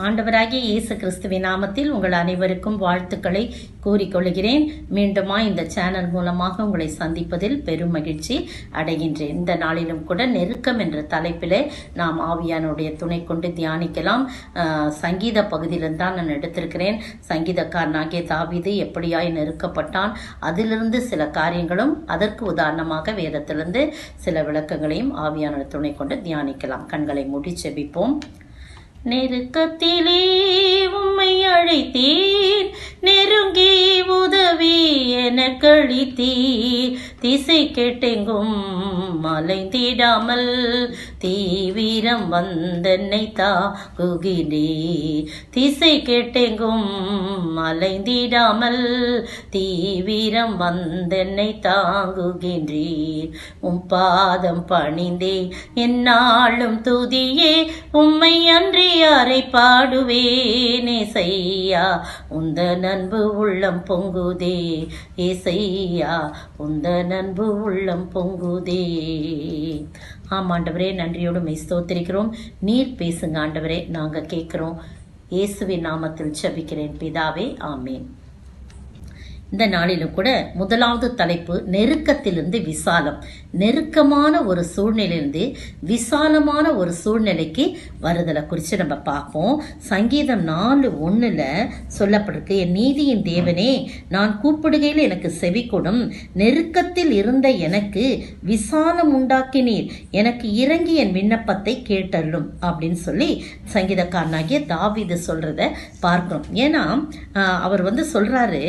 ஆண்டவராகிய இயேசு கிறிஸ்துவின் நாமத்தில் உங்கள் அனைவருக்கும் வாழ்த்துக்களை கூறிக்கொள்கிறேன். மீண்டுமா இந்த சேனல் மூலமாக உங்களை சந்திப்பதில் பெரும் மகிழ்ச்சி அடைகின்றேன். இந்த நாளிலும் கூட நெருக்கம் என்ற தலைப்பிலே நாம் ஆவியானுடைய துணை கொண்டு தியானிக்கலாம். சங்கீத பகுதியிலிருந்து தான் நான் எடுத்திருக்கிறேன். சங்கீதக்காரனாகிய தாவீது எப்படியாய் நெருக்கப்பட்டான், அதிலிருந்து சில காரியங்களும் அதற்கு உதாரணமாக வேதத்திலிருந்து சில விளக்கங்களையும் ஆவியான துணை கொண்டு தியானிக்கலாம். கண்களை மூடி செபிப்போம். நெருக்கத்திலே உம்மை அழைத்தீர், நெருங்கி உதவி எனக்கு அளித்தீர். திசை கெட்டெங்கும் அலைந்திடாமல் தீவிரம் வந்தென்னை தாங்குகின்றீர். திசை கெட்டெங்கும் அலைந்திடாமல் தீவிரம் வந்தென்னை தாங்குகின்றீர். உம் பாதம் பணிந்தே என்னாலும் துதியே, உம்மை அன்றி யாரை பாடுவேன் ஏசையா. உந்த நண்பு உள்ளம் பொங்குதே ஏசையா, உந்த நண்பு உள்ளம் பொங்குதே. ஆமாண்டவரே, நன்றியோடு மெய் ஸ்தோத்திரிக்கிறோம். நீர் பேசுங்க ஆண்டவரே, நாங்க கேட்கிறோம். இயேசுவின் நாமத்தில் ஜெபிக்கிறேன் பிதாவே, ஆமேன். இந்த நாளிலும் கூட முதலாவது தலைப்பு நெருக்கத்திலிருந்து விசாலம். நெருக்கமான ஒரு சூழ்நிலையிலிருந்து விசாலமான ஒரு சூழ்நிலைக்கு வருதலை குறித்து நம்ம பார்ப்போம். சங்கீதம் 4:1 சொல்லப்பட்டிருக்கு, என் நீதியின் தேவனே, நான் கூப்பிடுகையில் எனக்கு செவி கொடும். நெருக்கத்தில் இருந்த எனக்கு விசாலம் உண்டாக்கினீர், எனக்கு இறங்கி என் விண்ணப்பத்தை கேட்டருளும் அப்படின்னு சொல்லி சங்கீதக்காரனாகிய தாவீது சொல்றத பார்க்கிறோம். ஏன்னா அவர் சொல்றாரு,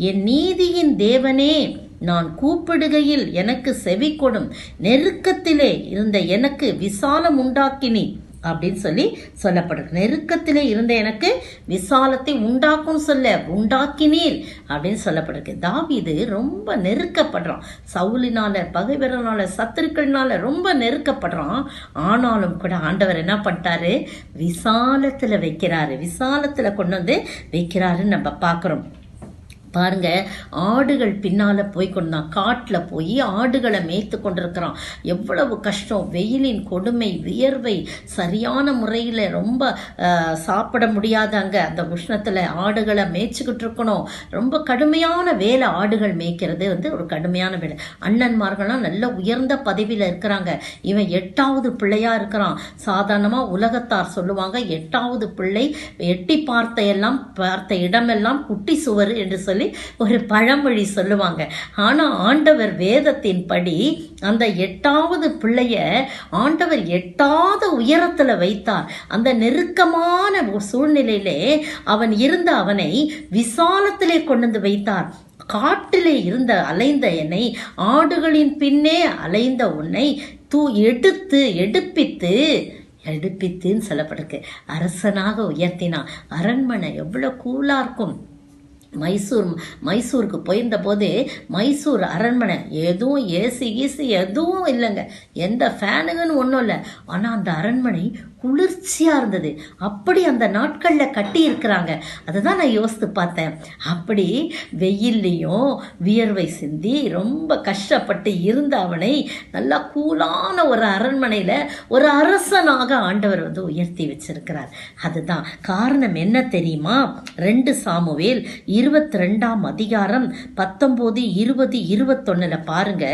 என் நீதியின் தேவனே, நான் கூப்பிடுகையில் எனக்கு செவி கொடும். நெருக்கத்திலே இருந்த எனக்கு விசாலம் உண்டாக்கினி அப்படின்னு சொல்லி சொல்லப்படுது. நெருக்கத்திலே இருந்த எனக்கு விசாலத்தை உண்டாக்கும் உண்டாக்கினீர் அப்படின்னு சொல்லப்பட்டிருக்கு. தாவீது ரொம்ப நெருக்கப்படுறான். சவுலினால, பகைவரனால, சத்துருக்கள்னால ரொம்ப நெருக்கப்படுறான். ஆனாலும் கூட ஆண்டவர் என்ன பண்ணிட்டாரு, விசாலத்துல வைக்கிறாரு, விசாலத்துல கொண்டு வந்து வைக்கிறாருன்னு நம்ம பார்க்கிறோம். பாருங்க, ஆடுகள் பின்னால போய் கொண்டான், காட்டுல போய் ஆடுகளை மேய்த்து கொண்டிருக்கிறான். எவ்வளவு கஷ்டம், வெயிலின் கொடுமை, வியர்வை, சரியான முறையில ரொம்ப சாப்பிட முடியாதாங்க. அந்த உஷ்ணத்துல ஆடுகளை மேய்ச்சிக்கிட்டு இருக்கணும். ரொம்ப கடுமையான வேலை. ஆடுகள் மேய்க்கிறது ஒரு கடுமையான வேலை. அண்ணன்மார்கள்லாம் நல்ல உயர்ந்த பதவியில இருக்கிறாங்க. இவன் 8வது பிள்ளையா இருக்கிறான். சாதாரணமா உலகத்தார் சொல்லுவாங்க, 8வது பிள்ளை எட்டி பார்த்த இடமெல்லாம் குட்டி சுவர் என்று சொல்லி ஒரு பழமொழி சொல்லுவாங்க. ஆனா ஆண்டவர் வேதத்தின் படி அந்த 8வது பிள்ளைய ஆண்டவர் 8வது உயரத்துல வைத்தார். அந்த நெருக்கமான சூழ்நிலையிலே அவனை விசாலத்திலே கொண்டு வைத்தார். காட்டிலே அலைந்த என்னை, ஆடுகளின் பின்னே அலைந்த உன்னை எடுப்பித்துன்னு சொல்லப்பட்டிருக்கு. அரசனாக உயர்த்தினான். அரண்மனை எவ்வளவு கூலா இருக்கும். மைசூருக்கு போயிருந்த போது மைசூர் அரண்மனை எதுவும் ஏசி எதுவும் இல்லைங்க, எந்த ஃபேனுங்கன்னு ஒன்றும் இல்லை. ஆனால் அந்த அரண்மனை குளிர்ச்சியா இருந்தது. அப்படி அந்த நாட்கள்ல கட்டி இருக்கிறாங்க. அதுதான் நான் யோசித்து பார்த்தேன். அப்படி வெயில்லையும் வியர்வை சிந்தி ரொம்ப கஷ்டப்பட்டு இருந்த அவனை நல்லா கூலான ஒரு அரண்மனையில ஒரு அரசனாக ஆண்டவர் உயர்த்தி வச்சிருக்கிறார். அதுதான் காரணம். என்ன தெரியுமா? 2 சாமுவேல் 22ஆம் அதிகாரம் 19, 20, 21 பாருங்க.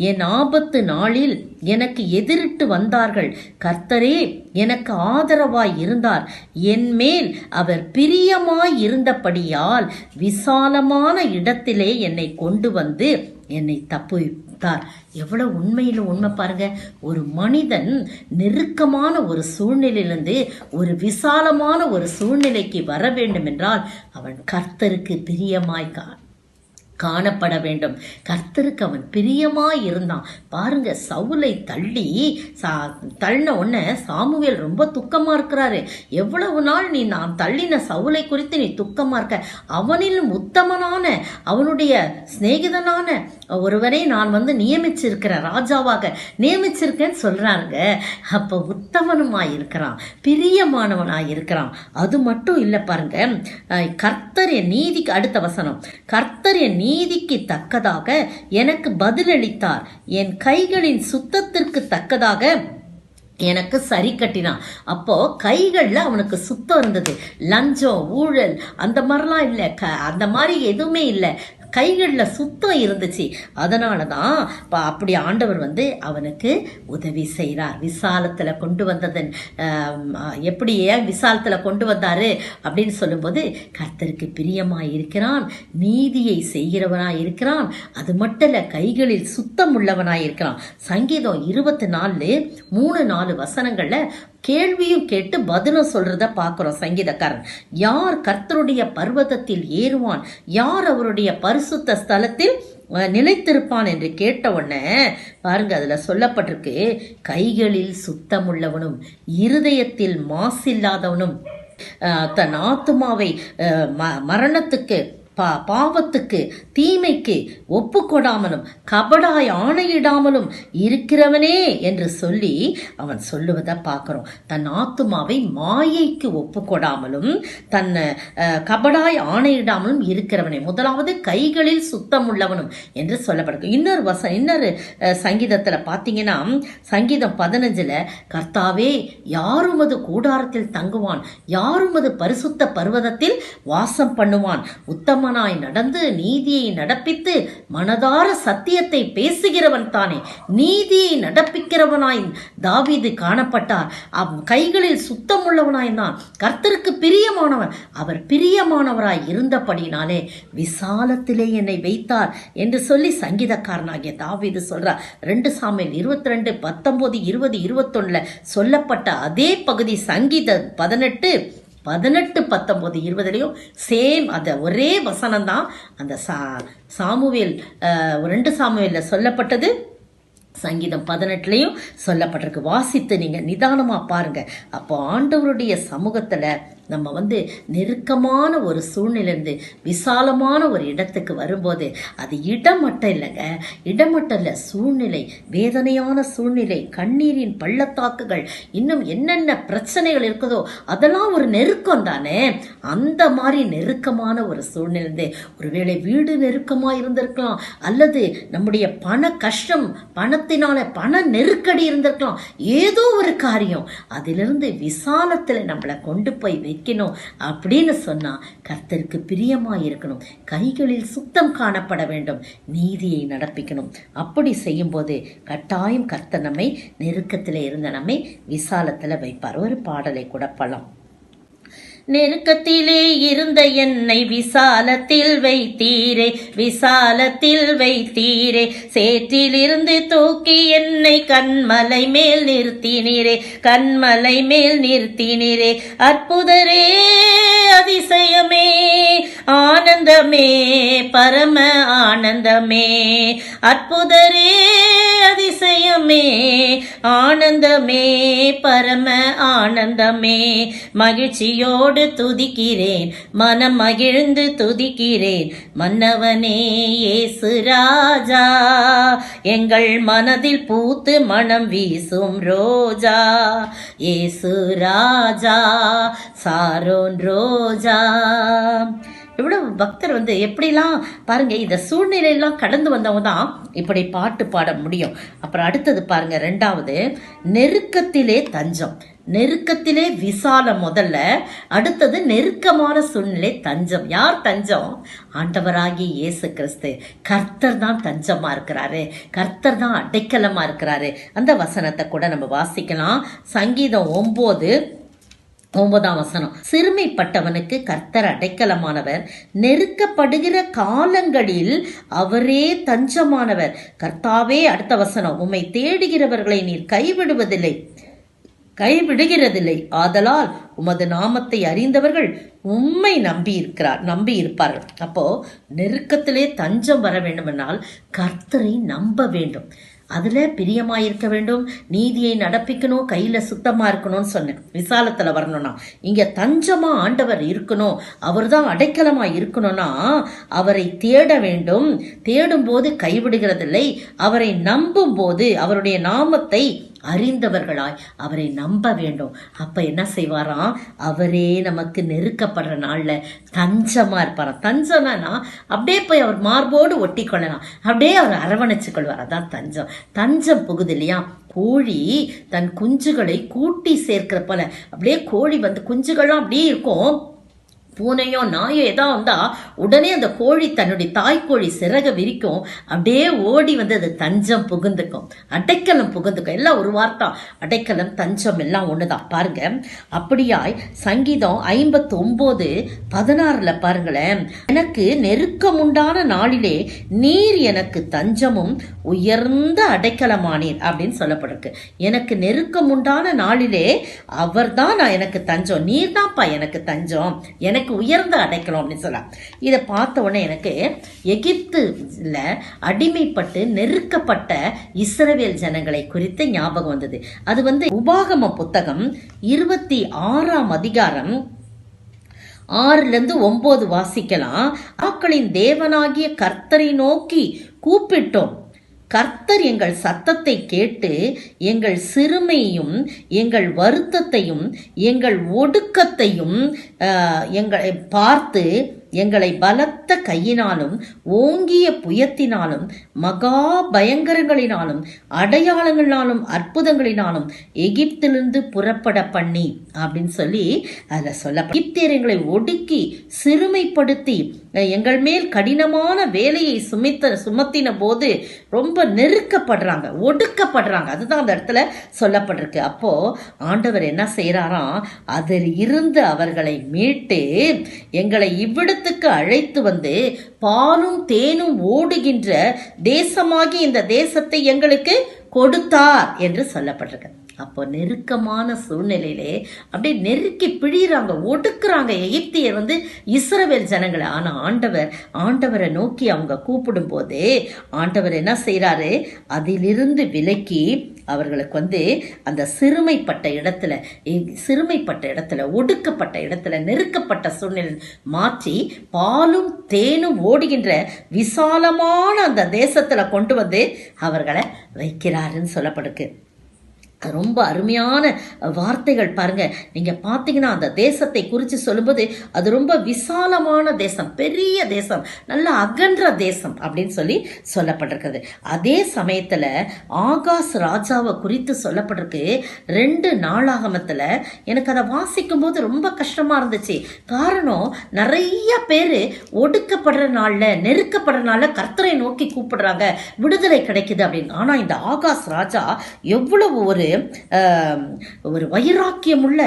என் ஆபத்து நாளில் எனக்கு எதிரிட்டு வந்தார்கள், கர்த்தரே எனக்கு ஆதரவாய் இருந்தார். என் மேல் அவர் பிரியமாய் இருந்தபடியால் விசாலமான இடத்திலே என்னை கொண்டு வந்து என்னை தப்புவித்தார். எவ்வளவு உண்மை பாருங்க. ஒரு மனிதன் நெருக்கமான ஒரு சூழ்நிலையிலிருந்து ஒரு விசாலமான ஒரு சூழ்நிலைக்கு வர வேண்டும் என்றால் அவன் கர்த்தருக்கு பிரியமாய் காணப்பட வேண்டும். கர்த்தருக்கு அவன் பிரியமாய் இருந்தான். பாருங்க, சவுலை தள்ளின உடனே சாமுவேல் ரொம்ப துக்கமா இருக்கிறாரு. எவ்வளவு நாள் நான் தள்ளின சவுலை குறித்து நீ துக்கமா இருக்க? அவனிலும் உத்தமனான, அவனுடைய சிநேகிதனான ஒருவரை நான் நியமிச்சிருக்கிறேன், ராஜாவாக நியமிச்சிருக்கேன்னு சொல்றாங்க. அப்ப உத்தமனுமாய் இருக்கிறான், பிரியமானவனாய் இருக்கிறான். அது மட்டும் இல்ல பாருங்க, கர்த்தர் என் நீதிக்கு, அடுத்த வசனம், கர்த்தர் என் நீதிக்கு தக்கதாக எனக்கு பதிலளித்தார், என் கைகளின் சுத்தத்திற்கு தக்கதாக எனக்கு சரி கட்டினான். அப்போ கைகள்ல அவனுக்கு சுத்தம் இருந்தது. லஞ்சம், ஊழல் அந்த மாதிரிலாம் இல்லை, அந்த மாதிரி எதுவுமே இல்லை. கைகளில் சுத்தம் இருந்துச்சு. அதனால தான் அப்படி ஆண்டவர் அவனுக்கு உதவி செய்கிறார். விசாலத்தில் கொண்டு வந்ததன் எப்படி ஏன் விசாலத்தில் கொண்டு வந்தாரு அப்படின்னு சொல்லும்போது, கர்த்தருக்கு பிரியமாக இருக்கிறான், நீதியை செய்கிறவனாய் இருக்கிறான், அது மட்டும் இல்லை கைகளில் சுத்தம் உள்ளவனாய் இருக்கிறான். சங்கீதம் 24:3-4 வசனங்கள்ல கேள்வியும் கேட்டு பதிலும் சொல்றத பார்க்கிறோம். சங்கீதக்காரன், யார் கர்த்தருடைய பர்வதத்தில் ஏறுவான், யார் அவருடைய பரிசுத்த ஸ்தலத்தில் நிலைத்திருப்பான் என்று கேட்ட உடனே பாருங்க, அதுல சொல்லப்பட்டிருக்கு, கைகளில் சுத்தமுள்ளவனும் இருதயத்தில் மாசில்லாதவனும் தன் ஆத்துமாவை மரணத்துக்கு பாவத்துக்கு தீமைக்கு ஒப்பு கொடாமலும் கபடாய் ஆணையிடாமலும் இருக்கிறவனே என்று சொல்லி அவன் சொல்லுவதை பார்க்கிறோம். தன் ஆத்துமாவை மாயைக்கு ஒப்பு கொடாமலும் தன் கபடாய் ஆணையிடாமலும் இருக்கிறவனே. முதலாவது கைகளில் சுத்தம் உள்ளவனும் என்று சொல்லப்படுது. இன்னொரு சங்கீதத்துல பார்த்தீங்கன்னா, சங்கீதம் 15 கர்த்தாவே யாருமது கூடாரத்தில் தங்குவான், யாருமது பரிசுத்த பர்வதத்தில் வாசம் பண்ணுவான், உத்தமனாய் நடந்து நீதியை நடப்பித்து மனதார சத்தியத்தை பேசுகிறவன் தானே. நீதியை நடப்பிக்கிறவனாய் தாவீது காணப்பட்டார். கைகளில் சுத்தம் உள்ளவனாய் தான், கர்த்தருக்கு பிரியமானவன். அவர் பிரியமானவராய் இருந்தபடினாலே விசாலத்திலே என்னை வைத்தார் என்று சொல்லி சங்கீதக்காரனாகிய தாவீது சொல்றார். 2 சாமுவேல் 22, 19, 20, 21 சொல்லப்பட்ட அதே பகுதி சங்கீதம் 18, 19, 20 சேம் அந்த ஒரே வசனம் தான் அந்த சாமுவேல் 2 சாமுவேல்ல சொல்லப்பட்டது, சங்கீதம் 18 சொல்லப்பட்டிருக்கு. வாசித்து நீங்க நிதானமா பாருங்க. அப்போ ஆண்டவருடைய சமூகத்துல நம்ம நெருக்கமான ஒரு சூழ்நிலையிலிருந்து விசாலமான ஒரு இடத்துக்கு வரும்போது, அது இடம் மட்டும் இல்லைங்க, இடம் மட்டும் இல்லை, சூழ்நிலை, வேதனையான சூழ்நிலை, கண்ணீரின் பள்ளத்தாக்குகள், இன்னும் என்னென்ன பிரச்சனைகள் இருக்குதோ அதெல்லாம் ஒரு நெருக்கம் தானே. அந்த மாதிரி நெருக்கமான ஒரு சூழ்நிலை, ஒருவேளை வீடு நெருக்கமா இருந்திருக்கலாம், அல்லது நம்முடைய பண கஷ்டம், பணத்தினால பண நெருக்கடி இருந்திருக்கலாம், ஏதோ ஒரு காரியம், அதிலிருந்து விசாலத்துல நம்மளை கொண்டு போய் வைக்கணும் அப்படின்னு சொன்னா கர்த்தருக்கு பிரியமா இருக்கணும். கைகளில் சுத்தம் காணப்பட வேண்டும், நீதியை நடப்பிக்கணும். அப்படி செய்யும் போது கட்டாயம் கர்த்தர் நம்மை நெருக்கத்துல இருந்த நம்மை விசாலத்துல வைப்பார். ஒரு பாடலை கூட பாடலாம். நெருக்கத்திலே இருந்த என்னை விசாலத்தில் வைத்தீரே, விசாலத்தில் வைத்தீரே, சேற்றிலிருந்து தூக்கி என்னை கண்மலை மேல் நிறுத்தினீரே, கண்மலை மேல் நிறுத்தினீரே. அற்புதரே, அதிசயமே, ஆனந்தமே, பரம ஆனந்தமே. அற்புதரே, அதிசயமே, ஆனந்தமே, பரம ஆனந்தமே. மகிழ்ச்சியோடு துதிக்கிறேன், மனம் மகிழ்ந்து துதிக்கிறேன், மன்னவனே இயேசு ராஜா, எங்கள் மனதில் பூத்து மனம் வீசும் ரோஜா, இயேசு ராஜா, சாரோன் ரோஜா. இவ்வளவு பக்தர் எப்படிலாம் பாருங்க, இந்த சூழ்நிலையெல்லாம் கடந்து வந்தவங்க தான் இப்படி பாட்டு பாட முடியும். அப்புறம் அடுத்தது பாருங்க, 2வது நெருக்கத்திலே தஞ்சம். நெருக்கத்திலே விசாலம் முதல்ல, அடுத்தது நெருக்கமான சூழ்நிலை தஞ்சம். யார் தஞ்சம்? ஆண்டவராகிய இயேசு கிறிஸ்து. கர்த்தர் தான் தஞ்சமா இருக்கிறாரு, கர்த்தர் தான் அடைக்கலமா இருக்கிறாரு. அந்த வசனத்தை கூட நம்ம வாசிக்கலாம். சங்கீதம் 9:9 வசனம். சிறுமைப்பட்டவனுக்கு கர்த்தர் அடைக்கலமானவர், நெருக்கப்படுகிற காலங்களில் அவரே தஞ்சமானவர். கர்த்தாவே, அடுத்த வசனம், உம்மை தேடுகிறவர்களை நீர் கைவிடுகிறதில்லை, ஆதலால் உமது நாமத்தை அறிந்தவர்கள் உம்மை நம்பி இருப்பார்கள். அப்போ நெருக்கத்திலே தஞ்சம் வர வேண்டுமென்றால் கர்த்தரை நம்ப வேண்டும், அதுல பிரியமாயிருக்க வேண்டும், நீதியை நடப்பிக்கணும், கையில சுத்தமா இருக்கணும்னு சொன்னேன். விசாலத்துல வரணும்னா இங்க தஞ்சமா ஆண்டவர் இருக்கணும், அவர் தான் அடைக்கலமா இருக்கணும்னா அவரை தேட வேண்டும். தேடும் போது கைவிடுகிறதில்லை, அவரை நம்பும் போது, அவருடைய நாமத்தை அறிந்தவர்களாய் அவரை நம்ப வேண்டும். அப்ப என்ன செய்வாராம், அவரே நமக்கு நெருக்கப்படுற நாள்ல தஞ்சமா இருப்பாராம். தஞ்சம்னா அப்படியே போய் அவர் மார்போடு ஒட்டி கொள்ளலாம், அப்படியே அவர் அரவணைச்சு கொள்வார். அதான் தஞ்சம். தஞ்சம் புகுது இல்லையா? கோழி தன் குஞ்சுகளை கூட்டி சேர்க்கிற போல அப்படியே கோழி வந்து குஞ்சுகள்லாம் அப்படியே இருக்கும். பூனையோ நாயோ ஏதா வந்தா உடனே அந்த கோழி தன்னுடைய தாய்க்கோழி சிறக விரிக்கும், அப்படியே ஓடி வந்து அது தஞ்சம் புகுந்துக்கும், அடைக்கலம் புகுந்துக்கும். எல்லாம் ஒரு வார்த்தை, அடைக்கலம் தஞ்சம் எல்லாம் ஒண்ணுதான். பாருங்க, அப்படியாய் சங்கீதம் 59:16 பாருங்களேன், எனக்கு நெருக்கமுண்டான நாளிலே நீர் எனக்கு தஞ்சமும் உயர்ந்த அடைக்கலமானீர் அப்படின்னு சொல்லப்பட்டிருக்கு. எனக்கு நெருக்கமுண்டான நாளிலே அவர் தான் நான் எனக்கு தஞ்சம், நீர் தான்ப்பா எனக்கு தஞ்சம், எனக்கு உயர்ந்த அடைக்கலம் அப்படின்னு சொல்ல. இதை பார்த்த உடனே எனக்கு எகிப்துல அடிமைப்பட்டு நெருக்கப்பட்ட இஸ்ரவேல் ஜனங்களை குறித்து ஞாபகம் வந்தது. அது வந்து உபாகம புத்தகம் 26ஆம் அதிகாரம் 6-9 வாசிக்கலாம். ஆக்களின் தேவனாகிய கர்த்தரை நோக்கி கூப்பிட்டோம், கர்த்தர் எங்கள் சத்தத்தை கேட்டு எங்கள் சிறுமையும் எங்கள் வருத்தத்தையும் எங்கள் ஒடுக்கத்தையும் எங்களை பார்த்து எங்களை பலத்த கையினாலும் ஓங்கிய புயத்தினாலும் மகா பயங்கரங்களினாலும் அடையாளங்களினாலும் அற்புதங்களினாலும் எகிப்திலிருந்து புறப்பட பண்ணி அப்படின்னு சொல்லி அதில் சொல்ல, எகிப்தியர் எங்களை ஒடுக்கி சிறுமைப்படுத்தி எங்கள் மேல் கடினமான வேலையை சுமத்தின போது ரொம்ப நெருக்கப்படுறாங்க, ஒடுக்கப்படுறாங்க. அதுதான் அந்த இடத்துல சொல்லப்பட்டிருக்கு. அப்போ ஆண்டவர் என்ன செய்யறாராம், அதில் இருந்து அவர்களை மீட்டு எங்களை இவ்விடத்துக்கு அழைத்து வந்து பாலும் தேனும் ஓடுகின்ற தேசமாகி இந்த தேசத்தை எங்களுக்கு கொடுத்தார் என்று சொல்லப்பட்டிருக்கு. அப்போ நெருக்கமான சூழ்நிலையிலே அப்படியே நெருக்கி பிழிறாங்க, ஒடுக்குறாங்க எகிப்தியர் வந்து இஸ்ரவேல் ஜனங்களை. ஆனா ஆண்டவரை நோக்கி அவங்க கூப்பிடும் போதே ஆண்டவர் என்ன செய்யறாரு, அதிலிருந்து விலக்கி அவர்களுக்கு வந்து அந்த சிறுமைப்பட்ட இடத்துல ஒடுக்கப்பட்ட இடத்துல நெருக்கப்பட்ட சூழ்நிலை மாற்றி பாலும் தேனும் ஓடுகின்ற விசாலமான அந்த தேசத்துல கொண்டு வந்து அவர்களை வைக்கிறாருன்னு சொல்லப்படுது. ரொம்ப அருமையான வார்த்தைகள் பாருங்க. நீங்க பாத்தீங்கன்னா அந்த தேசத்தை குறித்து சொல்லும்போது அது ரொம்ப விசாலமான தேசம், பெரிய தேசம், நல்ல அகன்ற தேசம் அப்படின்னு சொல்லி சொல்லப்பட்டிருக்கிறது. அதே சமயத்துல ஆகாஸ் ராஜாவை குறித்து சொல்லப்பட்டிருக்கு 2 நாளாகமத்துல. எனக்கு அதை வாசிக்கும் போது ரொம்ப கஷ்டமா இருந்துச்சு. காரணம், நிறைய பேரு ஒடுக்கப்படுற நாள்ல நெருக்கப்படுற நாள்ல கர்த்தரை நோக்கி கூப்பிடுறாங்க, விடுதலை கிடைக்குது அப்படின்னு. ஆனா இந்த ஆகாஸ் ராஜா எவ்வளவு ஒரு வைராக்கியமுள்ள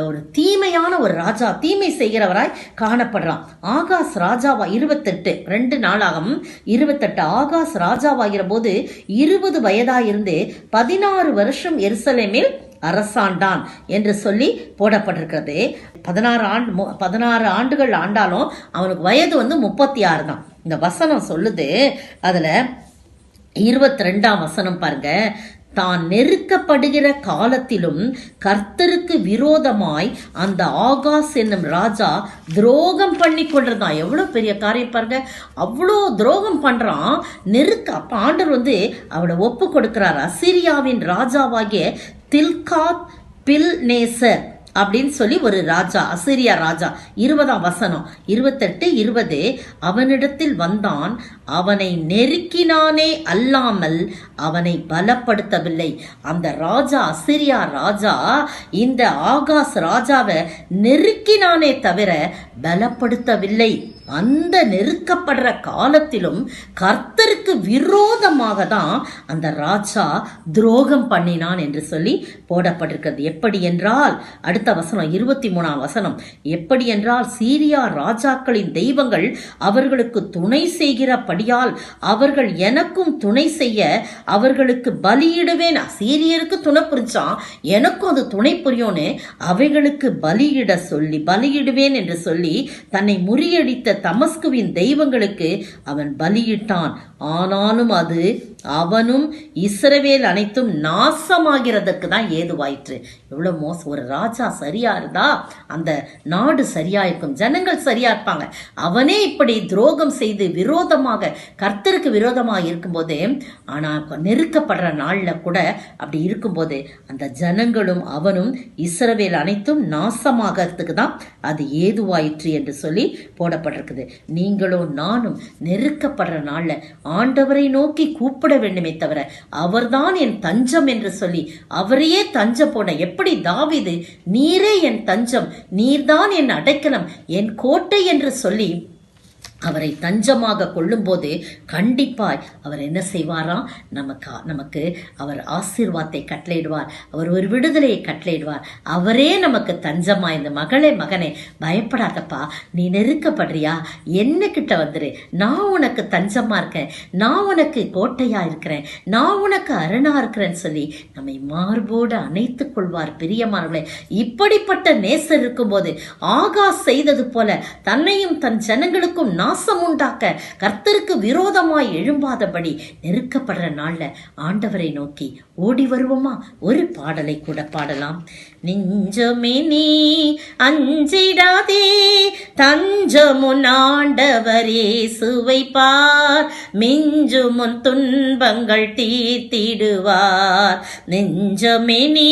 ஒரு தீமையான ஒரு ராஜா, தீமை செய்கிறவராய் காணப்படுறான். ஆகாஸ் ராஜாவா 2 நாளாகவும் 28 ஆகாஸ் ராஜாவாகிற போது 20 வயதாயிருந்து 16 வருஷம் எருசலேமில் அரசாண்டான் என்று சொல்லி போடப்பட்டிருக்கிறது. 16 ஆண்டுகள் ஆண்டாலும் அவனுக்கு வயது வந்து 36 தான். இந்த வசனம் சொல்லுது. அதுல 22ஆம் வசனம் பாருங்க, தான் நெருக்கப்படுகிற காலத்திலும் கர்த்தருக்கு விரோதமாய் அந்த ஆகாஸ் என்னும் ராஜா துரோகம் பண்ணி கொண்டிருந்தான். எவ்வளவு பெரிய காரியம் பாருங்க, அவ்வளோ துரோகம் பண்றான். அப்ப ஆண்டவர் வந்து அவளை ஒப்பு கொடுக்கிறார். அசிரியாவின் ராஜாவாகிய தில்காத் பில்நேசர் அப்படின்னு சொல்லி ஒரு ராஜா, அசிரியா ராஜா. 20ஆம் வசனம் 28-20, அவனிடத்தில் வந்தான், அவனை நெருக்கினானே அல்லாமல் அவனை பலப்படுத்தவில்லை. அந்த ராஜா, அசிரியா ராஜா, இந்த ஆகாஸ் ராஜாவை நெருக்கினானே தவிர பலப்படுத்தவில்லை. அந்த நெருக்கப்படுற காலத்திலும் கர்த்தருக்கு விரோதமாக தான் அந்த ராஜா துரோகம் பண்ணினான் என்று சொல்லி போடப்பட்டிருக்கிறது. எப்படி என்றால், அடுத்த வசனம் 23ஆம் வசனம், எப்படி என்றால், சீரியா ராஜாக்களின் தெய்வங்கள் அவர்களுக்கு துணை செய்கிறபடியால் அவர்கள் எனக்கும் துணை செய்ய அவர்களுக்கு பலியிடுவேன். சீரியருக்கு துணை புரிஞ்சான், எனக்கும் அது துணை புரியோன்னு அவைகளுக்கு பலியிடுவேன் என்று சொல்லி தன்னை முறியடித்த தமஸ்குவின் தெய்வங்களுக்கு அவன் பலியிட்டான். ஆனாலும் அது அவனும் இஸ்ரவேல் அனைத்தும் நாசமாகிறதுக்கு தான் ஏதுவாயிற்று. எவ்வளவு மோசம்! ஒரு ராஜா சரியா இருந்தா அந்த நாடு சரியா இருக்கும், ஜனங்கள் சரியா இருப்பாங்க. அவனே இப்படி துரோகம் செய்து விரோதமாக கர்த்தருக்கு விரோதமாக இருக்கும்போது, ஆனா நெருக்கப்படுற நாள்ல கூட அப்படி இருக்கும்போது அந்த ஜனங்களும் அவனும் இஸ்ரவேல் அனைத்தும் நாசமாகிறதுக்கு தான் அது ஏதுவாயிற்று என்று சொல்லி போடப்பட்டிருக்குது. நீங்களும் நானும் நெருக்கப்படுற நாள்ல ஆண்டவரை நோக்கி கூப்பிட வேண்டுமே தவிர, அவர்தான் என் தஞ்சம் என்று சொல்லி அவரையே தஞ்சம் போட. எப்படி தாவீது, நீரே என் தஞ்சம், நீர்தான் என் அடைக்கலம், என் கோட்டை என்று சொல்லி அவரை தஞ்சமாக கொள்ளும் போது கண்டிப்பாய் அவர் என்ன செய்வாராம்? நமக்கு அவர் ஆசீர்வாதத்தை கட்டளையிடுவார், அவர் ஒரு விடுதலையை கட்டளையிடுவார். அவரே நமக்கு தஞ்சமா. இந்த மகனே பயப்படாதப்பா, நீ நெருக்கப்படுறியா, என்ன கிட்ட வந்துரு, நான் உனக்கு தஞ்சமா இருக்கேன், நான் உனக்கு கோட்டையா இருக்கிறேன், நான் உனக்கு அரணா இருக்கிறேன்னு சொல்லி நம்மை மார்போடு அணைத்துக் கொள்வார். பிரியமானவர்களே, இப்படிப்பட்ட நேசர் இருக்கும்போது ஆகாஸ் செய்தது போல தன்னையும் தன் ஜனங்களுக்கும் நாசம் உண்டாக்க கர்த்தருக்கு விரோதமாய் எழும்பாதபடி நெருக்கப்படுற நாள்ல ஆண்டவரை நோக்கி ஓடி வருவோமா? ஒரு பாடலை கூட பாடலாம். நெஞ்சமே நீ அஞ்சிடாதே, தஞ்சமுன் ஆண்டவர் இயேசுவை பார், மிஞ்சுமுன் துன்பங்கள் தீர்த்திடுவார். நெஞ்சமே நீ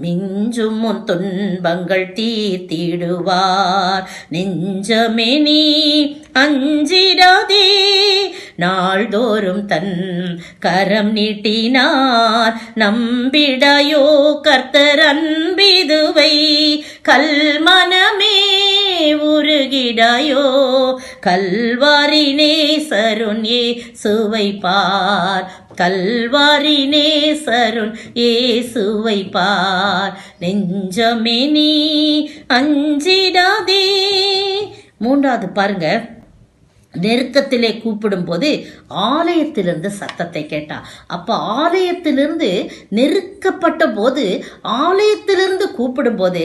மிஞ்சுமுன் துன்பங்கள் தீர்த்திடுவார். நெஞ்சமே நீ அஞ்சிடாதே, நாள்தோறும் தன் கரம் நீட்டினார், நம்பிடாயோ கர்த்தர் அன்பிதுவை, கல்மனமே உருகிடாயோ, கல்வாரி நேசருன் இயேசுவை பார், கல்வாரி நேசருன் இயேசுவை பார். நெஞ்சமே நீ அஞ்சிடாதே. மூன்றாவது பாருங்க, நெருக்கத்திலே கூப்பிடும் போது ஆலயத்திலிருந்து சத்தத்தை கேட்டா. அப்ப ஆலயத்திலிருந்து நெருக்கப்பட்ட போது ஆலயத்திலிருந்து கூப்பிடும் போது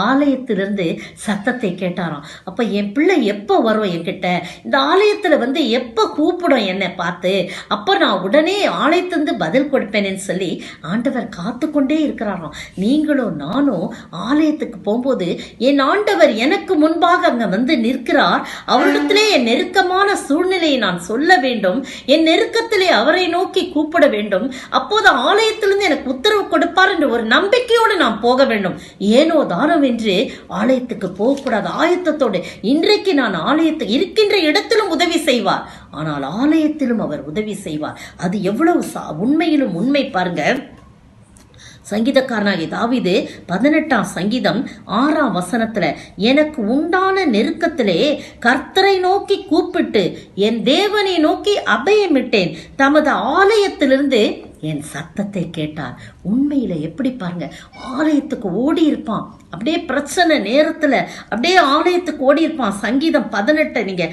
ஆலயத்திலிருந்து சத்தத்தை கேட்டாராம். அப்ப என் பிள்ளை எப்ப வரும் என்கிட்ட, இந்த ஆலயத்துல எப்ப கூப்பிடும் என்னை பார்த்து, அப்ப நான் உடனே ஆலயத்திலிருந்து பதில் கொடுப்பேன்னு சொல்லி ஆண்டவர் காத்து கொண்டே இருக்கிறாராம். நீங்களும் நானும் ஆலயத்துக்கு போகும்போது என் ஆண்டவர் எனக்கு முன்பாக அங்க நிற்கிறார். அவரிடத்திலே என் நெருக்கமான சூழ்நிலையை நான் சொல்ல வேண்டும், என் நெருக்கத்திலே அவரை நோக்கி கூப்பிட வேண்டும். அப்போது ஆலயத்திலிருந்து எனக்கு உத்தரவு கொடுப்பார் என்ற ஒரு நம்பிக்கையோடு நான் போக வேண்டும். ஏனோ தானம் என்று ஆலயத்துக்கு போகக்கூடாது. ஆயத்தத்தோடு இன்றைக்கு நான் ஆலயத்துக்கு இருக்கின்ற இடத்திலும் உதவி செய்வார், ஆனால் ஆலயத்திலும் அவர் உதவி செய்வார். அது எவ்வளவு உண்மையிலும் உண்மை பாருங்க. சங்கீதக்காரனாகிய தாவீது 18ஆம் சங்கீதம் 6ஆம் வசனத்துல, எனக்கு உண்டான நெருக்கத்திலே கர்த்தரை நோக்கி கூப்பிட்டு என் தேவனை நோக்கி அபயமிட்டேன், தமது ஆலயத்திலிருந்து என் சத்தத்தை கேட்டார். உண்மையில எப்படி பாருங்க, ஆலயத்துக்கு ஓடி இருப்பான். அப்படியே பிரச்சனை நேரத்துல அப்படியே ஆலயத்துக்கு ஓடி இருப்பான். சங்கீதம் 18 நீங்க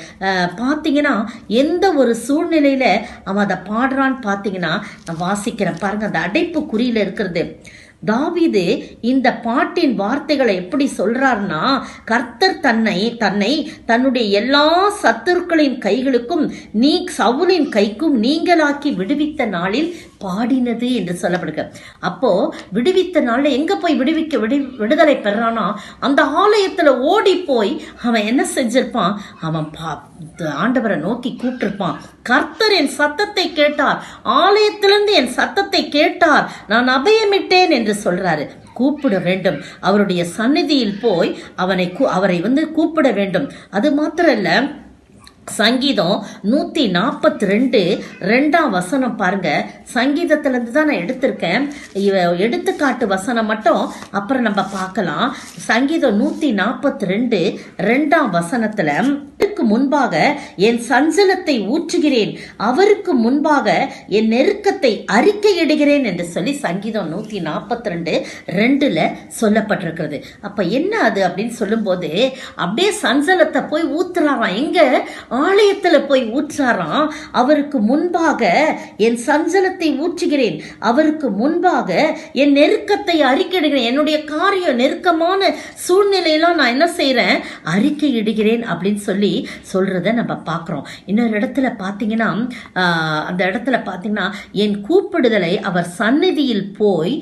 பாத்தீங்கன்னா எந்த ஒரு சூழ்நிலையில அவன் அதை பாடுறான்னு பாத்தீங்கன்னா, நான் வாசிக்கிறேன் பாருங்க, அந்த அடைப்பு குறியில இருக்கிறது. தாவீது இந்த பாட்டின் வார்த்தைகளை எப்படி சொல்றார்னா, கர்த்தர் தன்னை தன்னுடைய எல்லா சத்துருக்களின் கைகளுக்கும் சவுலின் கைக்கும் நீங்களாக்கி விடுவித்த நாளில் பாடினது என்று சொல்லப்படுக. அப்போ விடுவித்த நாள்ல எங்க போய் விடுதலை பெறானா, அந்த ஆலயத்துல ஓடி போய் அவன் என்ன செஞ்சிருப்பான், அவன் ஆண்டவரை நோக்கி கூப்பிட்டிருப்பான். கர்த்தர் என் சத்தத்தை கேட்டார், ஆலயத்திலிருந்து என் சத்தத்தை கேட்டார், நான் அபயமிட்டேன் என்று சொல்றாரு. கூப்பிட வேண்டும், அவருடைய சந்நிதியில் போய் அவரை கூப்பிட வேண்டும். அது மாத்திரம் இல்ல, சங்கீதம் 142 2ஆம் வசனம் பாருங்க. சங்கீதத்துல இருந்து தான் நான் எடுத்திருக்கேன், எடுத்துக்காட்டு வசனம் மட்டும் அப்புறம் நம்ம பார்க்கலாம். சங்கீதம் 142 2ஆம் வசனத்துல, முன்பாக என் சஞ்சலத்தை ஊற்றுகிறேன், அவருக்கு முன்பாக என் நெருக்கத்தை அறிக்கையிடுகிறேன் என்று சொல்லி சங்கீதம் 142 2ல சொல்லப்பட்டிருக்கிறது. அப்ப என்ன அது அப்படின்னு சொல்லும் போது, அப்படியே சஞ்சலத்தை போய் ஊத்துறாராம். எங்க ஆலயத்துல போய் ஊற்றாராம். அவருக்கு முன்பாக என் சஞ்சலத்தை ஊற்றுகிறேன், அவருக்கு முன்பாக என் நெருக்கத்தை அறிக்கையிடுகிறேன். என்னுடைய காரியம் நெருக்கமான சூழ்நிலையெல்லாம் நான் என்ன செய்யறேன், அறிக்கையிடுகிறேன் அப்படின்னு சொல்லி சொல்றத நம்ம பார்க்கிறோம். இன்னொரு இடத்துல பார்த்தீங்கன்னா, அந்த இடத்துல பார்த்தீங்கன்னா, என் கூப்பிடுதலை அவர் சந்நிதியில் போய்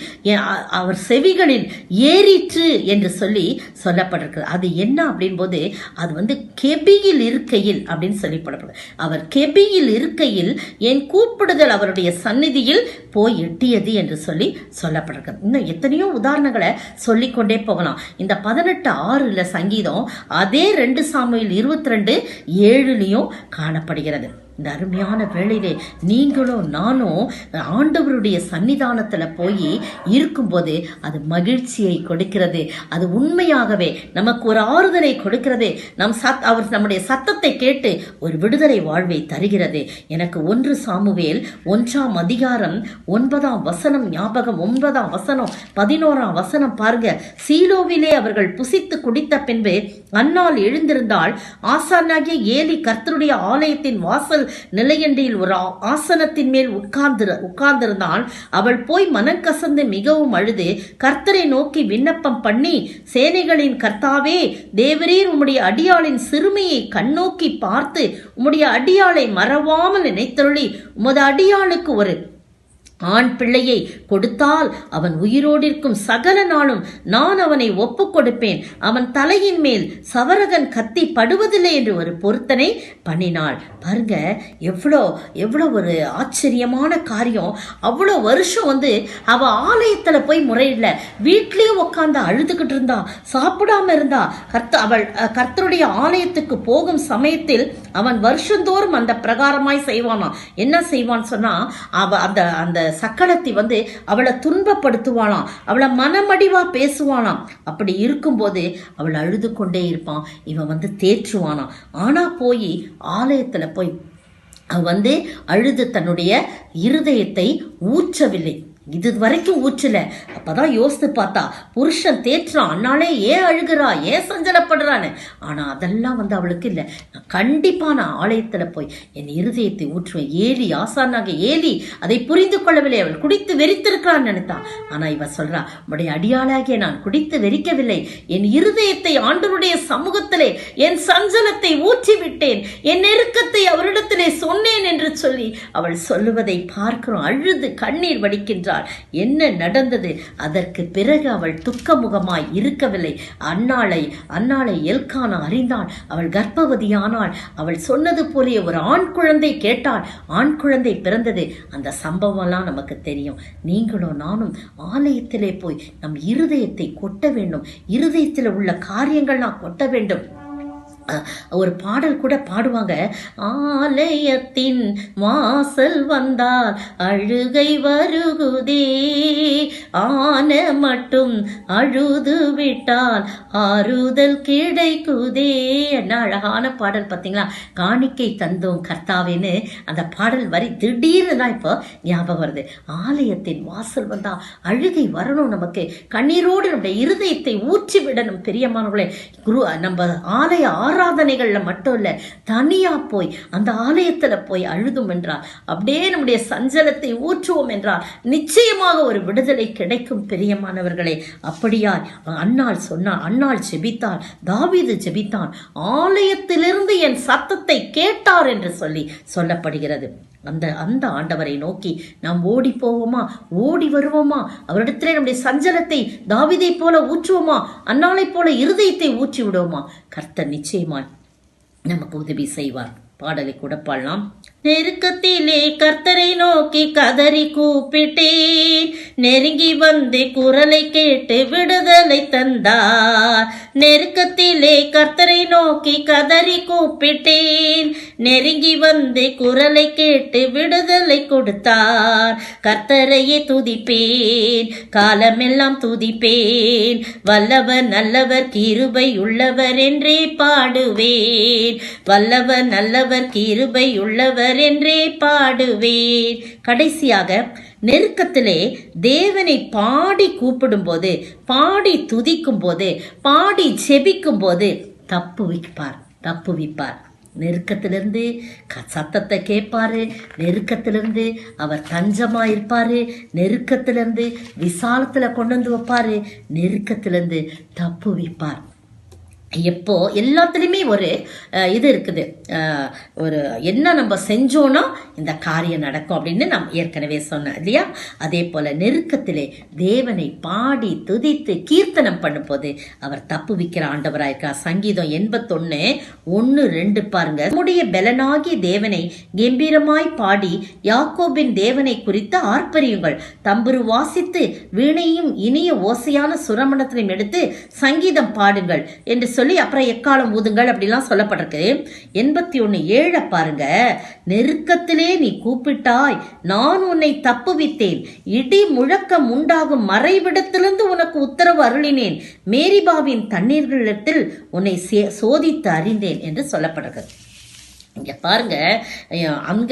அவர் செவிகளில் ஏறிற்று என்று சொல்லி சொல்லப்பட்டிருக்கு. அது என்ன அப்படின் போது, அது கெபியில் இருக்கையில் அப்படின்னு சொல்லப்படப்படுது. அவர் கெபியில் இருக்கையில் என் கூப்பிடுதல் அவருடைய சந்நிதியில் போய் எட்டியது என்று சொல்லி சொல்லப்பட்டிருக்கு. இன்னும் எத்தனையோ உதாரணங்களை சொல்லிக்கொண்டே போகலாம். இந்த 18:6 சங்கீதம் அதே 2 சாமுவேல் 22:7 காணப்படுகிறது. இந்த அருமையான வேளையிலே நீங்களும் நானும் ஆண்டவருடைய சன்னிதானத்துல போய் இருக்கும்போது அது மகிழ்ச்சியை கொடுக்கிறது. அது உண்மையாகவே நமக்கு ஒரு ஆறுதலை கொடுக்கிறது. அவர் நம்முடைய சத்தத்தை கேட்டு ஒரு விடுதலை வாழ்வை தருகிறது. எனக்கு 1 சாமுவேல் 1 ஞாபகம், 9 11 பாருங்க. சீலோவிலே அவர்கள் புசித்து குடித்த பின்பு அன்னாள் எழுந்திருந்தால் ஆசானாகிய ஏலி கர்த்தருடைய ஆலயத்தின் வாசல் நிலையண்டியில் ஒரு ஆசனத்தின் மேல் உட்கார்ந்திருந்தால் அவள் போய் மனம் கசந்து மிகவும் அழுது கர்த்தரை நோக்கி விண்ணப்பம் பண்ணி, சேனைகளின் கர்த்தாவே தேவரீர் உம்முடைய அடியாளின் சிறுமையை கண்ணோக்கி பார்த்து உம்முடைய அடியாளை மறவாமல் நினைத்தருளி உமது அடியாளுக்கு ஒரு ஆண் பிள்ளையை கொடுத்தால் அவன் உயிரோடிருக்கும் சகல நாளும் நான் அவனை ஒப்பு கொடுப்பேன், அவன் தலையின் மேல் சவரகன் கத்தி படுவதில்லை என்று ஒரு பொருத்தனை பண்ணினாள். பாருங்க, எவ்வளோ ஒரு ஆச்சரியமான காரியம். அவ்வளோ வருஷம் அவ ஆலயத்துல போய் முறையிடல, வீட்லயே உட்கார்ந்து அழுதுகிட்டு இருந்தா, சாப்பிடாம இருந்தா. அவள் கர்த்தருடைய ஆலயத்துக்கு போகும் சமயத்தில் அவன் வருஷந்தோறும் அந்த பிரகாரமாய் செய்வானா. என்ன செய்வான் சொன்னா, அந்த சக்களத்தை அவளை துன்பப்படுத்துவாளாம், அவளை மனமடிவா பேசுவானாம். அப்படி இருக்கும்போது அவள் அழுது கொண்டே இருப்பான், இவன் தேற்றுவானாம். ஆனா போய் ஆலயத்துல போய் அவன் அழுது தன்னுடைய இருதயத்தை ஊற்றவில்லை. இது வரைக்கும் ஊற்றல. அப்பதான் யோசித்து பார்த்தா, புருஷன் தேற்றான், அண்ணாலே ஏன் அழுகிறா, ஏன் சஞ்சலப்படுறான்னு. ஆனா அதெல்லாம் அவளுக்கு இல்லை. கண்டிப்பா நான் ஆலயத்துல போய் என் இருதயத்தை ஊற்றுவேன். ஏலி, ஆசானாக ஏலி அதை புரிந்து கொள்ளவில்லை. அவள் குடித்து வெறித்திருக்கிறான்னு நினைத்தான். ஆனா இவ சொல்றா, உடைய அடியாளாகிய நான் குடித்து வெறிக்கவில்லை, என் இருதயத்தை ஆண்டவருடைய சமூகத்திலே என் சஞ்சலத்தை ஊற்றி விட்டேன், என் நெருக்கத்தை அவரிடத்திலே சொன்னேன் என்று சொல்லி அவள் சொல்லுவதை பார்க்கிறோம். அழுது கண்ணீர் வடிக்கின்றாள். என்ன நடந்தது? அதற்கு பிறகு அவள் துக்கமுகமாய் இருக்கவில்லை. அன்னாளை எல்கானா அறிந்தான். அவள் கர்ப்பவதியானாள். அவள் சொன்னது போலே ஒரு ஆண் குழந்தை கேட்டாள். ஆண் குழந்தை பிறந்தது. அந்த சம்பவம் எல்லாம் நமக்கு தெரியும். நீங்களும் நானும் ஆலயத்திலே போய் நம் இருதயத்தை கொட்ட வேண்டும். இருதயத்தில் உள்ள காரியங்கள் நான் கொட்ட வேண்டும். ஒரு பாடல் கூட பாடுவாங்க, ஆலயத்தின் வாசல் வந்தால் அழுகை வருகுதே, ஆன மட்டும் அழுது விட்டால் ஆறுதல் கிடைக்குதே. என்ன அழகான பாடல் பார்த்தீங்களா? காணிக்கை தந்தோம் கர்த்தாவேன்னு அந்த பாடல் வரி திடீர்னு தான் இப்போ ஞாபகம் வருது. ஆலயத்தின் வாசல் வந்தா அழுகை வரணும். நமக்கு கண்ணீரோடு நம்முடைய இருதயத்தை ஊற்றி விடணும். பெரியமானவர்களே, நம்ம ஆலய ஆராதனைகள்ல மட்டும் இல்ல, தனியா போய் அந்த ஆலயத்துல போய் அழுதும் என்றால், அப்படியே நம்முடைய சஞ்சலத்தை ஊற்றுவோம் என்றால் நிச்சயமாக ஒரு விடுதலை கிடைக்கும். பெரியமானவர்களே, அப்படியா அன்னாள் சொன்னாள், அன்னாள் ஜெபித்தாள், தாவீது ஜெபித்தான், ஆலயத்திலிருந்து என் சத்தத்தை கேட்டார் என்று சொல்லப்படுகிறது. அந்த ஆண்டவரை நோக்கி நாம் ஓடி போவோமா, ஓடி வருவோமா? அவரிடத்திலே நம்முடைய சஞ்சலத்தை தாவீதை போல ஊற்றுவோமா? அன்னாளை போல இருதயத்தை ஊற்றி விடுவோமா? கர்த்தர் நிச்சயமாய் நமக்கு உதவி செய்வார். பாடலை கூட பாடலாம். நெருக்கத்திலே கர்த்தரை நோக்கி கதறி கூப்பிட்டேன், நெருங்கி வந்து குரலை கேட்டு விடுதலை தந்தார். நெருக்கத்திலே கர்த்தரை நோக்கி கதறி கூப்பிட்டேன், நெருங்கி வந்து குரலை கேட்டு விடுதலை கொடுத்தார். கர்த்தரையே துதிப்பேன், காலமெல்லாம் துதிப்பேன், வல்லவர் நல்லவர் கிருபை உள்ளவர் என்றே பாடுவேன், வல்லவர் நல்லவர் கிருபை உள்ளவர் என்றே பாடுவேன். கடைசியாக நெருக்கத்திலே தேவனை பாடி கூப்பிடும் போது, பாடி துதிக்கும் போது, பாடி ஜெபிக்கும் போது தப்புவிப்பார். நெருக்கத்திலிருந்து சத்தத்தை கேட்பாரு, நெருக்கத்திலிருந்து அவர் தஞ்சமா இருப்பாரு, நெருக்கத்திலிருந்து விசாலத்துல கொண்டு வந்து வைப்பாரு, நெருக்கத்திலிருந்து தப்பு வைப்பார். எப்போ எல்லாத்துலேயுமே ஒரு இது இருக்குது, ஒரு என்ன நம்ம செஞ்சோன்னா இந்த காரியம் நடக்கும் அப்படின்னு நம்ம ஏற்கனவே சொன்னோம் இல்லையா? அதே போல நெருக்கத்திலே தேவனை பாடி துதித்து கீர்த்தனம் பண்ணும்போது அவர் தப்பு விக்கிற ஆண்டவராயிருக்கார். சங்கீதம் 81:1-2 பாருங்க. நம்முடைய பலனாகி தேவனை கம்பீரமாய் பாடி யாக்கோபின் தேவனை குறித்து ஆர்ப்பரியுங்கள். தம்புரு வாசித்து வீணையும் இனிய ஓசையான சுரமணத்திலையும் எடுத்து சங்கீதம் பாடுங்கள் என்று சொல்லி அப்புறம் எக்காலம் ஊதுங்கள் அப்படிலாம் சொல்லப்பட்டிருக்கு. 81:7 பாருங்க. நெருக்கத்திலே நீ கூப்பிட்டாய், நான் உன்னை தப்புவித்தேன். இடி முழக்கம் உண்டாகும் மறைவிடத்திலிருந்து உனக்கு உத்தரவு அருளினேன். மேரிபாவின் தண்ணீர்களிடத்தில் உன்னை சோதித்து அறிந்தேன் என்று சொல்லப்பட்டிருக்கு. இங்க பாருங்க, அங்க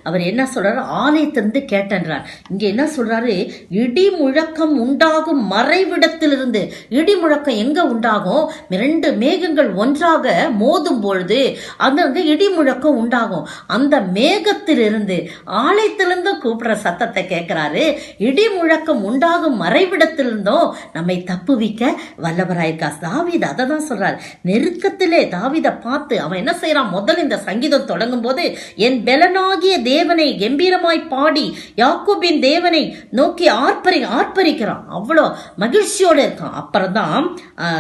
அவர் என்ன சொல்றாரு, ஆலயத்திலிருந்து கேட்டன்றார். இங்க என்ன சொல்றாரு, இடி முழக்கம் உண்டாகும் மறைவிடத்திலிருந்து. இடி முழக்கம் எங்க உண்டாகும்? 2 மேகங்கள் ஒன்றாக மோதும் பொழுது அங்க இடி முழக்கம் உண்டாகும். அந்த மேகத்திலிருந்து ஆலயத்திலிருந்து கூப்பிடுற சத்தத்தை கேட்கிறாரு. இடி முழக்கம் உண்டாகும் மறைவிடத்திலிருந்தும் நம்மை தப்புவிக்க வல்லவராயிருக்கா. தாவீது அதை தான் சொல்றாரு. நெருக்கத்திலே தாவீதை பார்த்து அவன் என்ன செய்யறான்? முதல்ல சங்கீதம் தொடங்கும் போது என் பெலனாகிய தேவனை கம்பீரமாய் பாடி யாக்கோபின் தேவனை நோக்கி ஆர்ப்பரிக்கிறான். அவ்வளோ மகிழ்ச்சியோட இருக்கான். அப்புறம் தான்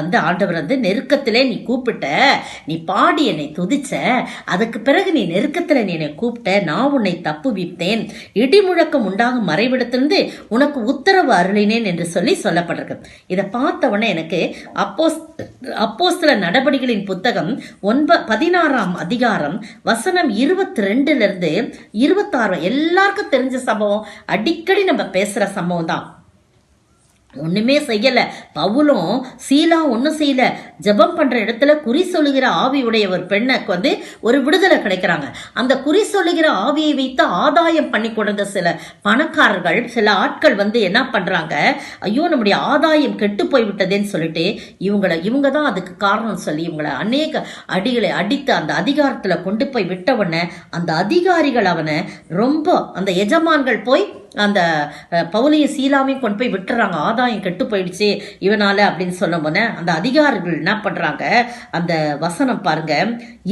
அந்த ஆண்டவர் நெருக்கத்திலே நீ கூப்பிட்ட, நீ பாடி என்னை துதிச்ச, அதுக்கு பிறகு நீ நெருக்கத்துல நீ என்னை கூப்பிட்ட, நான் உன்னை தப்புவித்தேன். இடி முழக்கம் உண்டாகும் மறைவிடத்திலிருந்து உனக்கு உத்தரவு அருளினேன் என்று சொல்லி சொல்லப்பட்டிருக்கு. இதை பார்த்தவொடனே எனக்கு அப்போஸ்தலர் நடபடிகளின் புத்தகம் 16ஆம் அதிகாரம் வசனம் 22-26 எல்லாருக்கும் தெரிஞ்ச சம்பவம், அடிக்கடி நம்ம பேசுற சம்பவம் தான். ஒண்ணுமே செய்யல, பவுலும் சீலா ஒன்னும் செய்யல. ஜெபம் பண்ற இடத்துல குறி சொல்லுகிற ஆவியுடைய ஒரு பெண்ணுக்கு ஒரு விடுதலை கிடைக்கிறாங்க. அந்த குறி சொல்லுகிற ஆவியை வைத்து ஆதாயம் பண்ணி கொடுத்த சில பணக்காரர்கள், சில ஆட்கள் என்ன பண்றாங்க, ஐயோ நம்முடைய ஆதாயம் கெட்டு போய்விட்டதேன்னு சொல்லிட்டு இவங்க தான் அதுக்கு காரணம் சொல்லி இவங்களை அநேக அடிகளை அடித்து அந்த அதிகாரத்துல கொண்டு போய் விட்டவன அந்த அதிகாரிகள் அவனை ரொம்ப, அந்த எஜமான்கள் போய் அந்த பவுலையும் சீலாவையும் கொண்டு போய் விட்டுறாங்க. ஆதாயம் கெட்டு போயிடுச்சு இவனால அப்படின்னு சொன்ன போன அந்த அதிகாரிகள் என்ன பண்றாங்க, அந்த வசனம் பாருங்க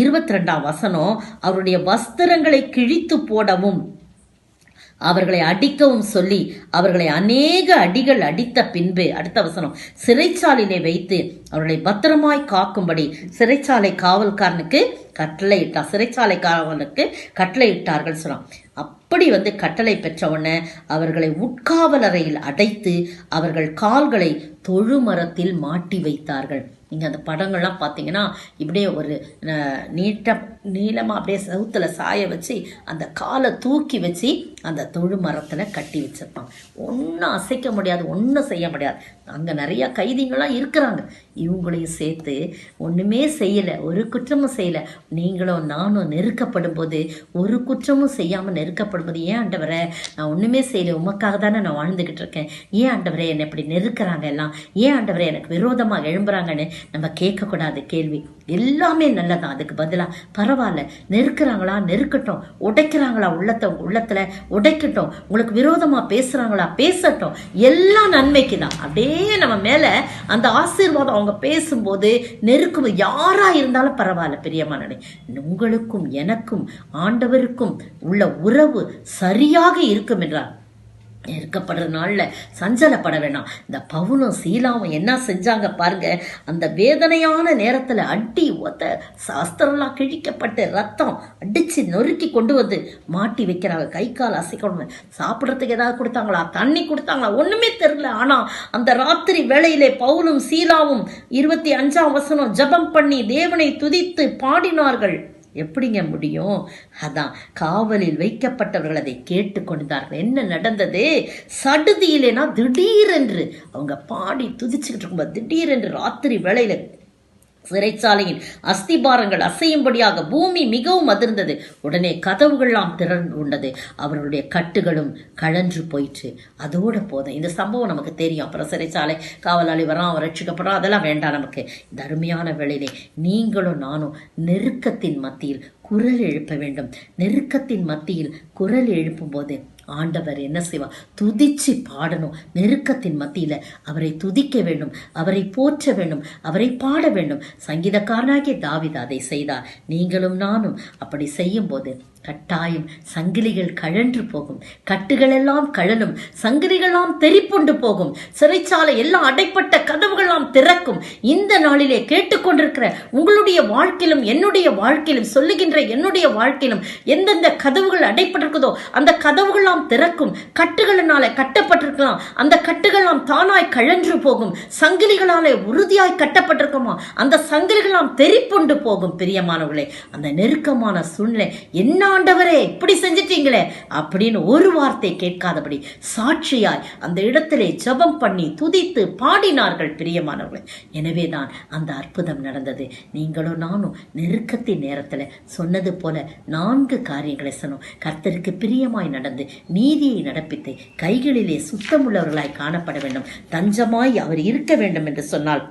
22ஆம் வசனம், அவருடைய வஸ்திரங்களை கிழித்து போடவும் அவர்களை அடிக்கவும் சொல்லி அவர்களை அநேக அடிகள் அடித்த பின்பு, அடுத்த வசனம், சிறைச்சாலையிலே வைத்து அவர்களை பத்திரமாய் காக்கும்படி சிறைச்சாலை காவல்காரனுக்கு கட்டளையிட்டார். சிறைச்சாலை காவலுக்கு கட்டளையிட்டார்கள் சொன்னான். அப்படி கட்டளை பெற்றவுடனே அவர்களை உட்காவல் அறையில் அடைத்து அவர்கள் கால்களை தொழுமரத்தில் மாட்டி வைத்தார்கள். நீங்கள் அந்த படங்கள்லாம் பார்த்தீங்கன்னா இப்படியே ஒரு நீளமாக அப்படியே சவுத்துல சாய வச்சு அந்த காலை தூக்கி வச்சு அந்த தொழு மரத்தில் கட்டி வச்சிருப்பாங்க. ஒன்றும் அசைக்க முடியாது, ஒன்றும் செய்ய முடியாது. அங்கே நிறையா கைதிகள்லாம் இருக்கிறாங்க. இவங்களையும் சேர்த்து ஒன்றுமே செய்யலை, ஒரு குற்றமும் செய்யலை. நீங்களும் நானும் நெருக்கப்படும் போது ஒரு குற்றமும் செய்யாமல் நெருக்கப்படும் போது, ஏன் ஆண்டவரே நான் ஒன்றுமே செய்யலை, உமக்காக தானே நான் வாழ்ந்துக்கிட்டு இருக்கேன், ஏன் ஆண்டவரே என்னை இப்படி நெருக்கிறாங்க எல்லாம், ஏன் ஆண்டவரே எனக்கு விரோதமாக எழும்புறாங்கன்னு நம்ம கேட்கக்கூடாது கேள்வி. எல்லாமே நல்லதான். அதுக்கு பதிலாக பரவாயில்ல, நெருக்கிறாங்களா நெருக்கட்டும், உடைக்கிறாங்களா உள்ளத்துல உடைக்கட்டும், உங்களுக்கு விரோதமா பேசுறாங்களா பேசட்டும், எல்லாம் நன்மைக்கு தான். அப்படியே நம்ம மேல அந்த ஆசீர்வாதம் அவங்க பேசும்போது நெருக்கும் யாரா இருந்தாலும் பரவாயில்ல. பிரியமானவனே, உங்களுக்கும் எனக்கும் ஆண்டவருக்கும் உள்ள உறவு சரியாக இருக்கும் என்றார். நெருக்கப்படுற நாள்ல சஞ்சலப்பட வேணாம். இந்த பவுலும் சீலாவும் என்ன செஞ்சாங்க பாருங்க. அந்த வேதனையான நேரத்துல அடி ஒத்த சாஸ்திரம்லாம் கிழிக்கப்பட்டு ரத்தம் அடிச்சு நொறுக்கி கொண்டு வந்து மாட்டி வைக்கிறாங்க. கை கால் அசைக்கணும். சாப்பிடறதுக்கு ஏதாவது கொடுத்தாங்களா, தண்ணி கொடுத்தாங்களா, ஒண்ணுமே தெரியல. ஆனா அந்த ராத்திரி வேளையிலே பவுலும் சீலாவும் 25ஆம் வசனம் ஜெபம் பண்ணி தேவனை துதித்து பாடினார்கள். எப்படிங்க முடியும்? அதான் காவலில் வைக்கப்பட்டவர்கள் அதை கேட்டு கொண்டார்கள். என்ன நடந்தது? சடுதியிலேனா திடீரென்று அவங்க பாடி துதிச்சுக்கிட்டு இருக்கும்போது திடீரென்று ராத்திரி வேளையில சிறைச்சாலையின் அஸ்திபாரங்கள் அசையும்படியாக பூமி மிகவும் அதிர்ந்தது. உடனே கதவுகள்லாம் திறந்து கொண்டது. அவர்களுடைய கட்டுகளும் கழன்று போயிற்று. அதோட போதும். இந்த சம்பவம் நமக்கு தெரியும். அப்புறம் சிறைச்சாலை காவலாளி வரான், அவன் ரட்சிக்கப்படுறான், அதெல்லாம் வேண்டாம் நமக்கு. இந்த அருமையான வேளையிலே நீங்களும் நானும் நெருக்கத்தின் மத்தியில் குரல் எழுப்ப வேண்டும். நெருக்கத்தின் மத்தியில் குரல் எழுப்பும் போது ஆண்டவர் என்ன செய்வார்? துதிச்சு பாடணும். நெருக்கத்தின் மத்தியில அவரை துதிக்க வேண்டும், அவரை போற்ற வேண்டும், அவரை பாட வேண்டும். சங்கீதக்காரனாகிய தாவீது அதை செய்தார். நீங்களும் நானும் அப்படி செய்யும் போது கட்டாயம் சங்கிலிகள் கழன்று போகும், கட்டுகள் எல்லாம் கழலும், சங்கிலிகள்லாம் தெரிப்புண்டு போகும், சிறைச்சாலை எல்லாம் அடைப்பட்ட கதவுகள்லாம் திறக்கும். இந்த நாளிலே கேட்டுக்கொண்டிருக்கிற உங்களுடைய வாழ்க்கையிலும் என்னுடைய வாழ்க்கையிலும் சொல்லுகின்ற என்னுடைய வாழ்க்கையிலும் எந்தெந்த கதவுகள் அடைப்பட்டிருக்குதோ அந்த கதவுகள்லாம் திறக்கும். கட்டுகளினாலே கட்டப்பட்டிருக்கலாம், அந்த கட்டுகள்லாம் தானாய் கழன்று போகும். சங்கிலிகளாலே உறுதியாய் கட்டப்பட்டிருக்குமா, அந்த சங்கிலிகள்லாம் தெரிப்புண்டு போகும். பிரியமானவர்களே, அந்த நெருக்கமான சூழ்நிலை என்ன ஆண்டவரே இப்படி செஞ்சிட்டீங்களே அப்படின்னு ஒரு வார்த்தை கேட்காதபடி சாட்சியாய் அந்த இடத்திலே ஜெபம் பண்ணி துதித்து பாடினார்கள். பிரியமானவர்களே, எனவேதான் அந்த அற்புதம் நடந்தது. நீங்களும் நானும் நெருக்கத்தின் நேரத்தில் சொன்னது போல 4 காரியங்களை சொன்னோம். கர்த்தருக்கு பிரியமாய் நடந்து நீதியை நடப்பித்து கைகளிலே சுத்தமுள்ளவர்களாய் காணப்பட வேண்டும். தஞ்சமாய் அவர் இருக்க வேண்டும் என்று சொன்னால்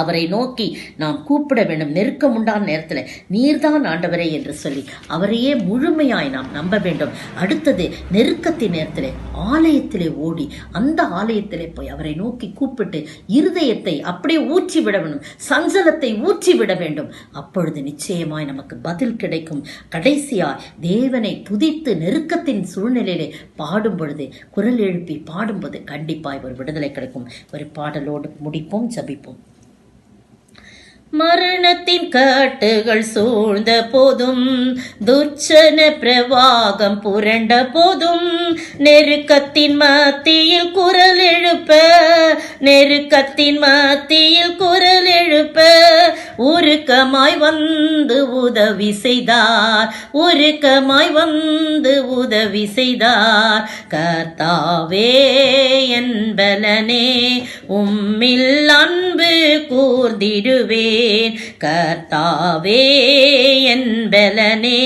அவரை நோக்கி நாம் கூப்பிட வேண்டும். நெருக்கம் உண்டான நேரத்தில் நீர்தான் ஆண்டவரே என்று சொல்லி அவரையே முழுமையாய் நாம் நம்ப வேண்டும். அடுத்தது நெருக்கத்தின் நேரத்தில் ஆலயத்திலே ஓடி அந்த ஆலயத்திலே போய் அவரை நோக்கி கூப்பிட்டு இருதயத்தை அப்படியே ஊற்றி விட வேண்டும், சஞ்சலத்தை ஊற்றி விட வேண்டும். அப்பொழுது நிச்சயமாய் நமக்கு பதில் கிடைக்கும். கடைசியாய் தேவனை துதித்து நெருக்கத்தின் சூழ்நிலையிலே பாடும் பொழுது, குரல் எழுப்பி பாடும்போது கண்டிப்பாய் ஒரு விடுதலை கிடைக்கும். ஒரு பாடலோடு முடிப்போம், ஜபிப்போம். மரணத்தின் கட்டுகள் சூழ்ந்த போதும், துர்ச்சன பிரவாகம் புரண்ட போதும், நெருக்கத்தின் மத்தியில் குரல் எழுப்ப, நெருக்கத்தின் மத்தியில் குரல் எழுப்ப உருக்கமாய் வந்து உதவி செய்தார், உருக்கமாய் வந்து உதவி செய்தார். கர்த்தாவே என்பலனே உம்மில் அன்பு கூர்ந்திடுவே, கர்த்தாவே என்பலனே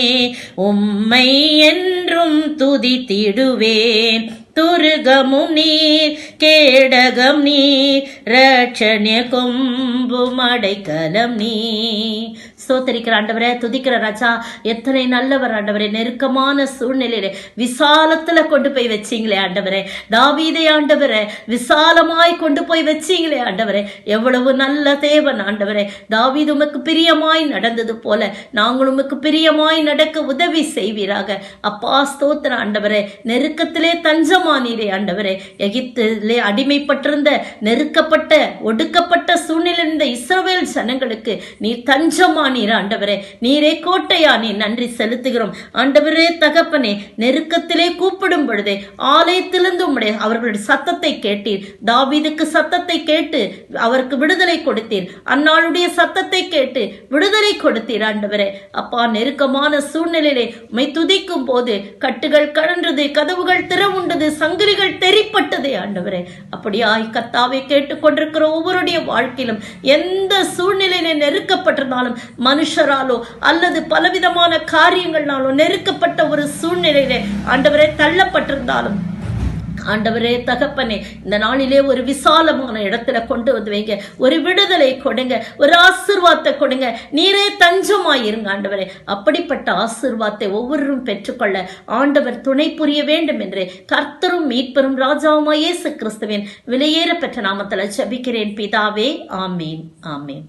உம்மை என்றும் துதித்திடுவேன். துருகமும் நீர், கேடகம் நீர், ரட்சணிய கொம்பும் அடைக்கலம் நீர். ஸ்தோத்திரிக்கிற ஆண்டவரே, துதிக்கிற ராஜா, எத்தனை நல்லவர் ஆண்டவரே. நெருக்கமான சூழ்நிலையில விசாலத்துல கொண்டு போய் வச்சீங்களே ஆண்டவரே. தாவீதை ஆண்டவரே விசாலமாய் கொண்டு போய் வச்சீங்களே ஆண்டவரே. எவ்வளவு நல்ல தேவன் ஆண்டவரே. தாவீது உமக்கு பிரியமாய் நடந்தது போல நாங்கள் உமக்கு பிரியமாய் நடக்க உதவி செய்வீராக. அப்பா ஸ்தோத்திர ஆண்டவரே. நெருக்கத்திலே தஞ்சமானீரே ஆண்டவரே. எகிப்திலே அடிமைப்பட்டிருந்த நெருக்கப்பட்ட ஒடுக்கப்பட்ட சூழ்நிலை இருந்த இஸ்ரவேல் ஜனங்களுக்கு நீர் தஞ்சமா நீர் ஆண்டவரே. நீரே கோட்டையா, நீ நன்றி செலுத்துகிறோம் ஆண்டவரே. தகப்பனே, நெருக்கத்திலே கூப்பிடும் பொழுதே ஆலயத்திலிருந்து உம்முடைய அவர்களுடைய சத்தத்தை கேட்டீர். தாவீதுக்கு சத்தத்தை கேட்டு அவருக்கு விடுதலை கொடுத்தீர். அன்னாளுடைய சத்தத்தை கேட்டு விடுதலை கொடுத்தீர் ஆண்டவரே. அப்பா, நெருக்கமான சூழ்நிலையிலே உம்மை துதிக்கும் போது கட்டுகள் கழன்றது, கதவுகள் திறவுண்டது, சங்கிலிகள் தெரிப்பட்டதே ஆண்டவரே. அப்படியாய் கர்த்தாவே கேட்டுக்கொண்டிருக்கிற ஒவ்வொருடைய வாழ்க்கையிலும் எந்த சூழ்நிலையிலே நெருக்கப்பட்டிருந்தாலும், மனுஷராலோ அல்லது பலவிதமான காரியங்கள்னாலோ நெருக்கப்பட்ட ஒரு சூழ்நிலையிலே ஆண்டவரே தள்ளப்பட்டிருந்தாலும் ஆண்டவரே தகப்பனே, இந்த நாளிலே ஒரு விசாலமான இடத்துல கொண்டு வந்து வைங்க. ஒரு விடுதலை கொடுங்க, ஒரு ஆசீர்வாதத்தை கொடுங்க. நீரே தஞ்சமாயிருங்க ஆண்டவரே. அப்படிப்பட்ட ஆசீர்வாதத்தை ஒவ்வொருவரும் பெற்றுக்கொள்ள ஆண்டவர் துணை புரிய வேண்டும் என்று கர்த்தரும் மீட்பரும் ராஜாவுமாய் இயேசு கிறிஸ்துவின் விலையேற பெற்ற நாமத்தில் ஜெபிக்கிறேன் பிதாவே. ஆமேன், ஆமேன்.